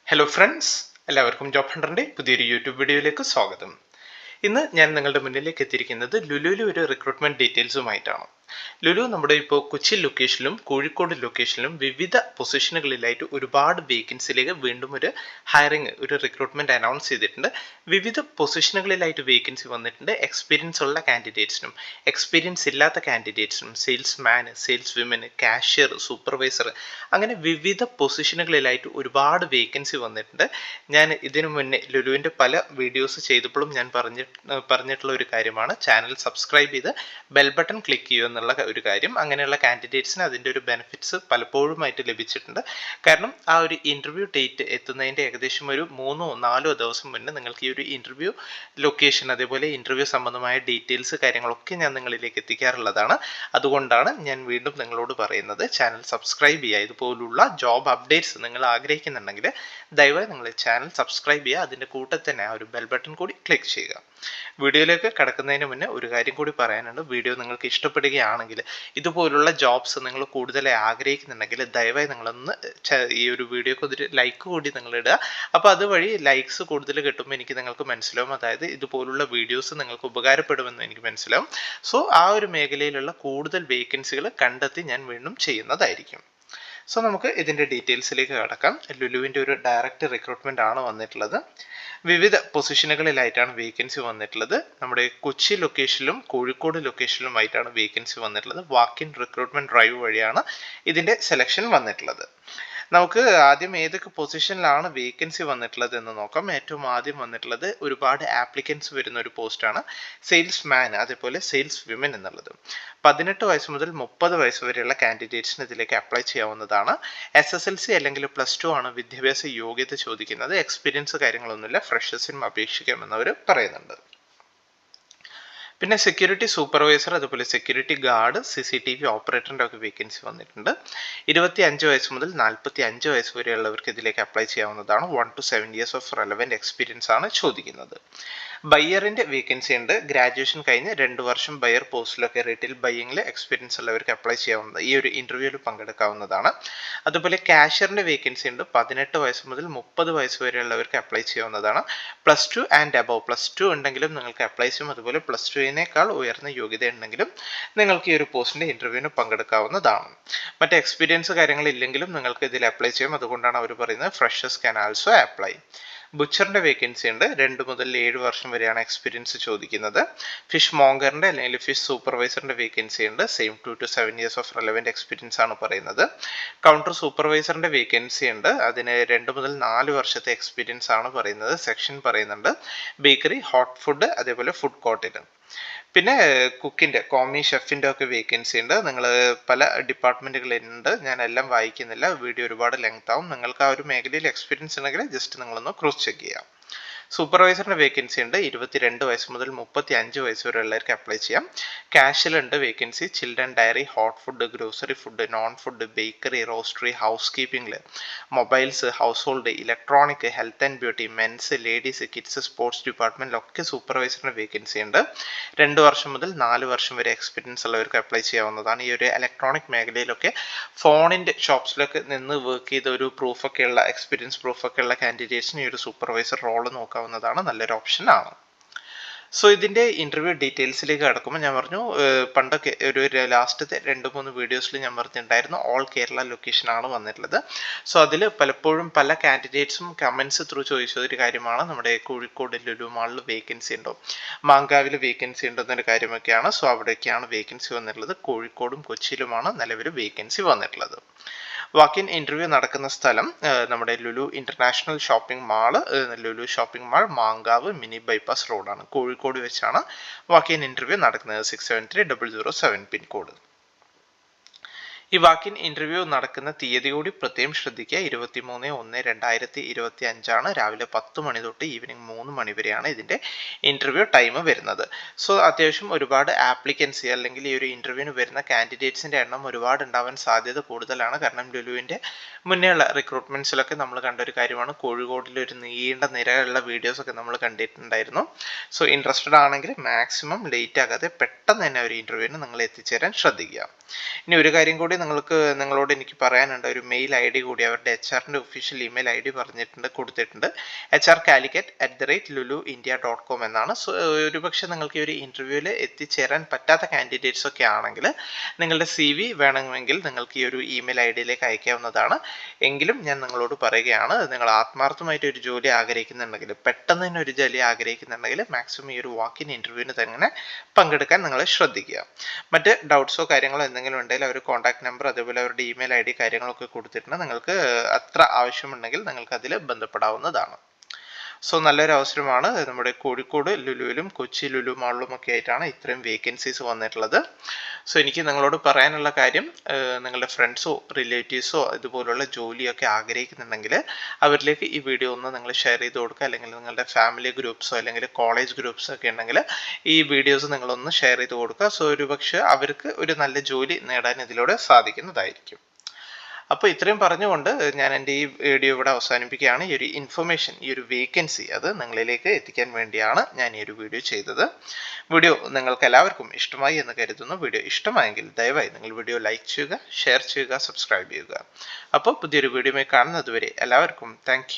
Hello friends, എല്ലാവർക്കും job ഹണ്ടറിൻ്റെ പുതിയൊരു YouTube വീഡിയോയിലേക്ക് സ്വാഗതം. ഇന്ന് ഞാൻ നിങ്ങളുടെ മുന്നിലേക്ക് എത്തിയിരിക്കുന്നത് ലുലുവിലെ ഒരു റിക്രൂട്ട്മെന്റ് ഡീറ്റെയിൽസുമായിട്ടാണ്. ലുലു നമ്മുടെ ഇപ്പോൾ കൊച്ചി ലൊക്കേഷനിലും കോഴിക്കോട് ലൊക്കേഷനിലും വിവിധ പൊസിഷനുകളിലായിട്ട് ഒരുപാട് വേക്കൻസിയിലേക്ക് വീണ്ടും ഒരു ഒരു റിക്രൂട്ട്മെന്റ് അനൗൺസ് ചെയ്തിട്ടുണ്ട്. വിവിധ പൊസിഷനുകളിലായിട്ട് വേക്കൻസി വന്നിട്ടുണ്ട്. എക്സ്പീരിയൻസ് ഉള്ള കാൻഡിഡേറ്റ്സിനും എക്സ്പീരിയൻസ് ഇല്ലാത്ത കാൻഡിഡേറ്റ്സിനും, salesman, sales women, cashier, supervisor, അങ്ങനെ വിവിധ പൊസിഷനുകളിലായിട്ട് ഒരുപാട് വേക്കൻസി വന്നിട്ടുണ്ട്. ഞാൻ ഇതിനു മുന്നേ ലുലുവിൻ്റെ പല വീഡിയോസ് ചെയ്തപ്പോഴും ഞാൻ പറഞ്ഞിട്ടുള്ള ഒരു കാര്യമാണ്, ചാനൽ സബ്സ്ക്രൈബ് ചെയ്ത് ബെൽ ബട്ടൺ ക്ലിക്ക് ചെയ്യുക എന്നുള്ള ഒരു കാര്യം. അങ്ങനെയുള്ള കാൻഡിഡേറ്റ്സിന് അതിൻ്റെ ഒരു ബെനിഫിറ്റ്സ് പലപ്പോഴുമായിട്ട് ലഭിച്ചിട്ടുണ്ട്. കാരണം ആ ഒരു ഇൻ്റർവ്യൂ ഡേറ്റ് എത്തുന്നതിൻ്റെ ഏകദേശം ഒരു 3-4 ദിവസം മുന്നേ നിങ്ങൾക്ക് ഈ ഒരു ഇൻ്റർവ്യൂ ലൊക്കേഷൻ, അതേപോലെ ഇൻ്റർവ്യൂ സംബന്ധമായ ഡീറ്റെയിൽസ് കാര്യങ്ങളൊക്കെ ഞാൻ നിങ്ങളിലേക്ക് എത്തിക്കാറുള്ളതാണ്. അതുകൊണ്ടാണ് ഞാൻ വീണ്ടും നിങ്ങളോട് പറയുന്നത്, ചാനൽ സബ്സ്ക്രൈബ് ചെയ്യുക. ഇതുപോലുള്ള ജോബ് അപ്ഡേറ്റ്സ് നിങ്ങൾ ആഗ്രഹിക്കുന്നുണ്ടെങ്കിൽ ദയവായി നിങ്ങൾ ചാനൽ സബ്സ്ക്രൈബ് ചെയ്യുക. അതിൻ്റെ കൂട്ടത്തിൽ തന്നെ ആ ഒരു ബെൽ ബട്ടൺ കൂടി ക്ലിക്ക് ചെയ്യുക. വീഡിയോയിലേക്ക് കടക്കുന്നതിന് മുന്നേ ഒരു കാര്യം കൂടി പറയാനുണ്ട്. വീഡിയോ നിങ്ങൾക്ക് ഇഷ്ടപ്പെടുകയാണെങ്കിൽ, ഇതുപോലുള്ള ജോബ്സ് നിങ്ങൾ കൂടുതലായി ആഗ്രഹിക്കുന്നുണ്ടെങ്കിൽ ദയവായി നിങ്ങളൊന്ന് ഈ ഒരു വീഡിയോക്ക് ഒരു ലൈക്ക് കൂടി നിങ്ങൾ ഇടുക. അപ്പോൾ അതുവഴി ലൈക്സ് കൂടുതൽ കിട്ടുമ്പോൾ എനിക്ക് നിങ്ങൾക്ക് മനസ്സിലാവും, അതായത് ഇതുപോലുള്ള വീഡിയോസ് നിങ്ങൾക്ക് ഉപകാരപ്പെടുമെന്ന് എനിക്ക് മനസ്സിലാവും. സോ ആ ഒരു മേഖലയിലുള്ള കൂടുതൽ വേക്കൻസികൾ കണ്ടെത്തി ഞാൻ വീണ്ടും ചെയ്യുന്നതായിരിക്കും. സോ നമുക്ക് ഇതിൻ്റെ ഡീറ്റെയിൽസിലേക്ക് കടക്കാം. ലുലുവിൻ്റെ ഒരു ഡയറക്റ്റ് റിക്രൂട്ട്മെൻ്റ് ആണ് വന്നിട്ടുള്ളത്. വിവിധ പൊസിഷനുകളിലായിട്ടാണ് വേക്കൻസി വന്നിട്ടുള്ളത്. നമ്മുടെ കൊച്ചി ലൊക്കേഷനിലും കോഴിക്കോട് ലൊക്കേഷനിലുമായിട്ടാണ് വേക്കൻസി വന്നിട്ടുള്ളത്. വാക്ക് ഇൻ റിക്രൂട്ട്മെൻറ്റ് ഡ്രൈവ് വഴിയാണ് ഇതിൻ്റെ സെലക്ഷൻ വന്നിട്ടുള്ളത്. നമുക്ക് ആദ്യം ഏതൊക്കെ പൊസിഷനിലാണ് വേക്കൻസി വന്നിട്ടുള്ളത് എന്ന് നോക്കാം. ഏറ്റവും ആദ്യം വന്നിട്ടുള്ളത് ഒരുപാട് ആപ്ലിക്കൻസ് വരുന്ന ഒരു പോസ്റ്റാണ് സെയിൽസ് മാൻ, അതേപോലെ സെയിൽസ് വിമൻ എന്നുള്ളത്. 18 വയസ്സ് മുതൽ 30 വയസ്സ് വരെയുള്ള കാൻഡിഡേറ്റ്സിന് ഇതിലേക്ക് അപ്ലൈ ചെയ്യാവുന്നതാണ്. SSLC അല്ലെങ്കിൽ +2 ആണ് വിദ്യാഭ്യാസ യോഗ്യത ചോദിക്കുന്നത്. എക്സ്പീരിയൻസ് കാര്യങ്ങളൊന്നുമില്ല, ഫ്രഷേഴ്സിനും അപേക്ഷിക്കാമെന്ന് അവർ പറയുന്നുണ്ട്. പിന്നെ സെക്യൂരിറ്റി സൂപ്പർവൈസർ, അതുപോലെ സെക്യൂരിറ്റി ഗാർഡ്, CCTV ഓപ്പറേറ്ററിൻ്റെ ഒക്കെ വേക്കൻസി വന്നിട്ടുണ്ട്. 25 വയസ്സ് മുതൽ 45 വയസ്സ് വരെയുള്ളവർക്ക് ഇതിലേക്ക് അപ്ലൈ ചെയ്യാവുന്നതാണ്. 1 to 7 years of relevant experience ആണ് ചോദിക്കുന്നത്. ബയ്യറിൻ്റെ വേക്കൻസി ഉണ്ട്. ഗ്രാജുവേഷൻ കഴിഞ്ഞ് 2 വർഷം ബയ്യർ പോസ്റ്റിലൊക്കെ റീറ്റെയിൽ ബയ്യിങ്ങിൽ എക്സ്പീരിയൻസ് ഉള്ളവർക്ക് അപ്ലൈ ചെയ്യാവുന്നത്, ഈ ഒരു ഇൻ്റർവ്യൂവിൽ പങ്കെടുക്കാവുന്നതാണ്. അതുപോലെ കാഷ്യറിൻ്റെ വേക്കൻസി ഉണ്ട്. 18 വയസ്സ് മുതൽ 30 വയസ്സ് വരെയുള്ളവർക്ക് അപ്ലൈ ചെയ്യാവുന്നതാണ്. +2 ആൻഡ് അബവ്, +2 ഉണ്ടെങ്കിലും നിങ്ങൾക്ക് അപ്ലൈ ചെയ്യും. അതുപോലെ +2നേക്കാൾ ഉയർന്ന യോഗ്യത ഉണ്ടെങ്കിലും നിങ്ങൾക്ക് ഈ ഒരു പോസ്റ്റിൻ്റെ ഇൻ്റർവ്യൂവിന് പങ്കെടുക്കാവുന്നതാണ്. മറ്റ് എക്സ്പീരിയൻസ് കാര്യങ്ങളില്ലെങ്കിലും നിങ്ങൾക്ക് ഇതിൽ അപ്ലൈ ചെയ്യും. അതുകൊണ്ടാണ് അവർ പറയുന്നത് ഫ്രഷേഴ്സ് ക്യാൻ ആൾസോ അപ്ലൈ. ബുച്ചറിൻ്റെ വേക്കൻസി ഉണ്ട്. 2 മുതൽ 7 വർഷം വരെയാണ് എക്സ്പീരിയൻസ് ചോദിക്കുന്നത്. ഫിഷ് മോങ്കറിൻ്റെ അല്ലെങ്കിൽ ഫിഷ് സൂപ്പർവൈസറിൻ്റെ വേക്കൻസി ഉണ്ട്. Same 2 to 7 years of relevant experience ആണ് പറയുന്നത്. കൗണ്ടർ സൂപ്പർവൈസറിൻ്റെ വേക്കൻസി ഉണ്ട്. അതിന് 2 മുതൽ 4 വർഷത്തെ എക്സ്പീരിയൻസ് ആണ് പറയുന്നത്. സെക്ഷൻ പറയുന്നുണ്ട് ബേക്കറി, ഹോട്ട് ഫുഡ്, അതേപോലെ ഫുഡ് കോർട്ടിൽ. പിന്നെ കുക്കിൻ്റെ, കോമി ഷെഫിൻ്റെ ഒക്കെ വേക്കൻസി ഉണ്ട്. നിങ്ങൾ പല ഡിപ്പാർട്ട്മെൻറ്റുകളുണ്ട്, ഞാൻ എല്ലാം വായിക്കുന്നില്ല, വീഡിയോ ഒരുപാട് ലെങ്ത് ആവും. നിങ്ങൾക്ക് ആ ഒരു മേഖലയിൽ എക്സ്പീരിയൻസ് ഉണ്ടെങ്കിൽ ജസ്റ്റ് നിങ്ങളൊന്ന് ക്രോസ് ചെക്ക് ചെയ്യാം. സൂപ്പർവൈസറിൻ്റെ വേക്കൻസി ഉണ്ട്. 22 വയസ്സ് മുതൽ 35 വയസ്സ് വരെയുള്ളവർക്ക് അപ്ലൈ ചെയ്യാം. കാഷ്യലുണ്ട് vacancy. Children dairy, hot food, grocery food, non food, bakery, roastery, house കീപ്പിംഗിൽ, mobiles, household, electronic, health and beauty, men's, ladies, kids, sports ഡിപ്പാർട്ട്മെൻറ്റിലൊക്കെ സൂപ്പർവൈസറിൻ്റെ വേക്കൻസി ഉണ്ട്. 2 വർഷം മുതൽ 4 വർഷം വരെ എക്സ്പീരിയൻസ് ഉള്ളവർക്ക് അപ്ലൈ ചെയ്യാവുന്നതാണ്. ഈ ഒരു ഇലക്ട്രോണിക് മേഖലയിലൊക്കെ ഫോണിൻ്റെ ഷോപ്സിലൊക്കെ നിന്ന് വർക്ക് ചെയ്ത ഒരു പ്രൂഫൊക്കെയുള്ള, എക്സ്പീരിയൻസ് പ്രൂഫൊക്കെയുള്ള കാൻഡിഡേറ്റ്സിന് ഈ ഒരു സൂപ്പർവൈസർ റോൾ നോക്കാവുന്നതാണ്. നല്ലൊരു ഓപ്ഷനാണ്. സോ ഇതിൻ്റെ ഇൻ്റർവ്യൂ ഡീറ്റെയിൽസിലേക്ക് കടക്കുമ്പോൾ ഞാൻ പറഞ്ഞു, പണ്ടൊക്കെ ഒരു ലാസ്റ്റത്തെ 2-3 വീഡിയോസിൽ ഞാൻ പറഞ്ഞിട്ടുണ്ടായിരുന്നു ഓൾ കേരള ലൊക്കേഷനാണ് വന്നിട്ടുള്ളത്. സോ അതിൽ പലപ്പോഴും പല കാൻഡിഡേറ്റ്സും കമൻസ് ത്രൂ ചോദിച്ചൊരു കാര്യമാണ്, നമ്മുടെ കോഴിക്കോട് ലുലു മാളിൽ വേക്കൻസി ഉണ്ടോ, മാങ്കാവിൽ വേക്കൻസി ഉണ്ടോ എന്നൊരു കാര്യമൊക്കെയാണ്. സോ അവിടെയൊക്കെയാണ് വേക്കൻസി വന്നിട്ടുള്ളത്. കോഴിക്കോടും കൊച്ചിയിലുമാണ് നിലവിൽ വേക്കൻസി വന്നിട്ടുള്ളത്. വാക്ക് ഇൻ ഇൻ്റർവ്യൂ നടക്കുന്ന സ്ഥലം നമ്മുടെ Lulu international shopping mall, Lulu shopping mall, Mankavu, mini bypass റോഡാണ്. കോഴിക്കോട് വെച്ചാണ് വാക്ക് ഇൻ ഇൻ്റർവ്യൂ നടക്കുന്നത്. 673007 പിൻകോഡ്. ഈ വാക്ക് ഇൻ ഇൻ്റർവ്യൂ നടക്കുന്ന തീയതി കൂടി പ്രത്യേകം ശ്രദ്ധിക്കുക. 23/1/2025 രാവിലെ 10 മണി തൊട്ട് ഈവനിങ് 3 മണി വരെയാണ് ഇതിൻ്റെ ഇൻ്റർവ്യൂ ടൈം വരുന്നത്. സോ അത്യാവശ്യം ഒരുപാട് ആപ്ലിക്കൻസി അല്ലെങ്കിൽ ഈ ഒരു ഇൻ്റർവ്യൂവിന് വരുന്ന കാൻഡിഡേറ്റ്സിൻ്റെ എണ്ണം ഒരുപാട് ഉണ്ടാവാൻ സാധ്യത കൂടുതലാണ്. കാരണം ലുലുവിൻ്റെ മുന്നേയുള്ള റിക്രൂട്ട്മെൻറ്റ്സിലൊക്കെ നമ്മൾ കണ്ട ഒരു കാര്യമാണ്, കോഴിക്കോടിൽ ഒരു നീണ്ട നിരയുള്ള വീഡിയോസൊക്കെ നമ്മൾ കണ്ടിട്ടുണ്ടായിരുന്നു. സോ ഇൻട്രസ്റ്റഡ് ആണെങ്കിൽ മാക്സിമം ലേറ്റ് ആകാതെ പെട്ടെന്ന് തന്നെ ഒരു ഇൻ്റർവ്യൂവിന് നിങ്ങൾ എത്തിച്ചേരാൻ ശ്രദ്ധിക്കുക. ഇനി ഒരു കാര്യം കൂടി നിങ്ങളോട് എനിക്ക് പറയാനുണ്ട്, ഒരു മെയിൽ ID കൂടി അവരുടെ HR-ന്റെ ഒഫീഷ്യൽ ഇമെയിൽ ID കൊടുത്തിട്ടുണ്ട്. hrcalicut@luluindia.com എന്നാണ്. സോ ഒരുപക്ഷെ നിങ്ങൾക്ക് ഈ ഒരു ഇന്റർവ്യൂവിൽ എത്തിച്ചേരാൻ പറ്റാത്ത കാൻഡിഡേറ്റ്സ് ഒക്കെ ആണെങ്കിൽ നിങ്ങളുടെ CV വേണമെങ്കിൽ നിങ്ങൾക്ക് ഈ ഒരു ഇമെയിൽ IDയിലേക്ക് അയക്കാവുന്നതാണ്. എങ്കിലും ഞാൻ നിങ്ങളോട് പറയുകയാണ്, നിങ്ങൾ ആത്മാർത്ഥമായിട്ട് ഒരു ജോലി ആഗ്രഹിക്കുന്നുണ്ടെങ്കിൽ, പെട്ടെന്ന് തന്നെ ഒരു ജോലി ആഗ്രഹിക്കുന്നുണ്ടെങ്കിൽ മാക്സിമം ഈ ഒരു വാക്കിൻ ഇന്റർവ്യൂവിന് തന്നെ പങ്കെടുക്കാൻ നിങ്ങൾ ശ്രദ്ധിക്കുക. മറ്റ് ഡൗട്ട്സോ കാര്യങ്ങളോ എന്തെങ്കിലും ഉണ്ടെങ്കിൽ അവർ കോൺടാക്ട് നമ്പർ അതേപോലെ അവരുടെ ഇമെയിൽ ID കാര്യങ്ങളൊക്കെ കൊടുത്തിട്ടുണ്ട്. നിങ്ങൾക്ക് അത്ര ആവശ്യമുണ്ടെങ്കിൽ നിങ്ങൾക്ക് അതിൽ ബന്ധപ്പെടാവുന്നതാണ്. സോ നല്ലൊരു അവസരമാണ്. നമ്മുടെ കോഴിക്കോട് ലുലുവിലും കൊച്ചി ലുലു മാളിലും ഒക്കെ ആയിട്ടാണ് ഇത്രയും വേക്കൻസീസ് വന്നിട്ടുള്ളത്. സോ എനിക്ക് നിങ്ങളോട് പറയാനുള്ള കാര്യം, നിങ്ങളുടെ ഫ്രണ്ട്സോ റിലേറ്റീവ്സോ ഇതുപോലുള്ള ജോലിയൊക്കെ ആഗ്രഹിക്കുന്നുണ്ടെങ്കിൽ അവരിലേക്ക് ഈ വീഡിയോ ഒന്ന് നിങ്ങൾ ഷെയർ ചെയ്ത് കൊടുക്കുക. അല്ലെങ്കിൽ നിങ്ങളുടെ ഫാമിലി ഗ്രൂപ്പ്സോ അല്ലെങ്കിൽ കോളേജ് ഗ്രൂപ്പ്സോ ഒക്കെ ഉണ്ടെങ്കിൽ ഈ വീഡിയോസ് നിങ്ങളൊന്ന് ഷെയർ ചെയ്ത് കൊടുക്കുക. സോ ഒരുപക്ഷെ അവർക്ക് ഒരു നല്ല ജോലി നേടാൻ ഇതിലൂടെ സാധിക്കുന്നതായിരിക്കും. അപ്പോൾ ഇത്രയും പറഞ്ഞുകൊണ്ട് ഞാൻ എൻ്റെ ഈ വീഡിയോ ഇവിടെ അവസാനിപ്പിക്കുകയാണ്. ഈ ഒരു ഇൻഫർമേഷൻ, ഈ ഒരു വേക്കൻസി അത് നിങ്ങളിലേക്ക് എത്തിക്കാൻ വേണ്ടിയാണ് ഞാൻ ഈ ഒരു വീഡിയോ ചെയ്തത്. വീഡിയോ നിങ്ങൾക്ക് എല്ലാവർക്കും ഇഷ്ടമായി എന്ന് കരുതുന്നു. വീഡിയോ ഇഷ്ടമായെങ്കിൽ ദയവായി നിങ്ങൾ വീഡിയോ ലൈക്ക് ചെയ്യുക, ഷെയർ ചെയ്യുക, സബ്സ്ക്രൈബ് ചെയ്യുക. അപ്പോൾ പുതിയൊരു വീഡിയോയുമായി കാണുന്നത് വരെ എല്ലാവർക്കും താങ്ക്